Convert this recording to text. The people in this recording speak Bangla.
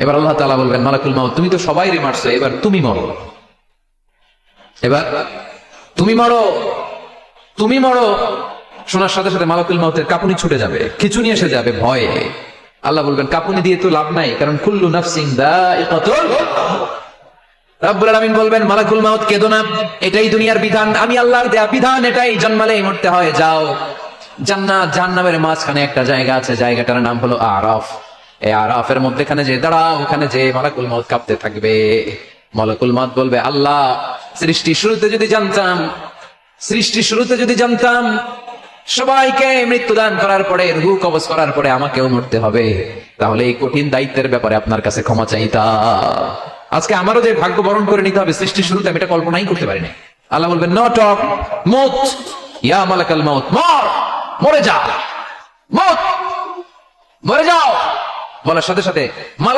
এবার আল্লাহ তাআলা বলবেন, মালাকুল মাউত তুমি তো সবাইরে মারছো, এবার তুমি মরো, এবার তুমি মরো, তুমি মরো। শোনার সাথে সাথে মালাকুল মাউতের কাঁপুনি ছুটে যাবে, খিঁচুনি এসে যাবে ভয়ে। আল্লাহ বলবেন কাঁপুনি দিয়ে তো লাভ নাই, কারণ কুল্লু নাফসিন যায়িকাতুল মাউত। রব্বুল আলামিন বলবেন মালাকুল মাউত কেঁদো না, এটাই দুনিয়ার বিধান, আমি আল্লাহর দেয়া বিধান, এটাই, জন্মালেই মরতে হয়। যাও, জান্নাত জাহান্নামের মাঝখানে একটা জায়গা আছে, জায়গাটার নাম হলো আরাফ। এই আরাফের মধ্যখানে যে দাঁড়াও, ওখানে যে মালাকুল মাউত কাঁপতে থাকবে। মালাকুল মাউত বলবে আল্লাহ, সৃষ্টির শুরুতে যদি জানতাম, সৃষ্টির শুরুতে যদি জানতাম সবাইকে মৃত্যুদান করার পরে, রূহ কবজ করার পরে আমাকেও মরতে হবে, তাহলে এই কঠিন দায়িত্বের ব্যাপারে আপনার কাছে ক্ষমা চাইতাম। আজকে আমারও যে ভাগ্য বরণ করে নিতে হবে সৃষ্টির শুরুতে, আমি এটা কল্পনাই করতে পারিনি। আল্লাহ বলবেন নো টক, মত ইয়া মালাকাল মাউত, মর, মরে যা, মত, মরে যাও। বলার সাথে সাথে মালাক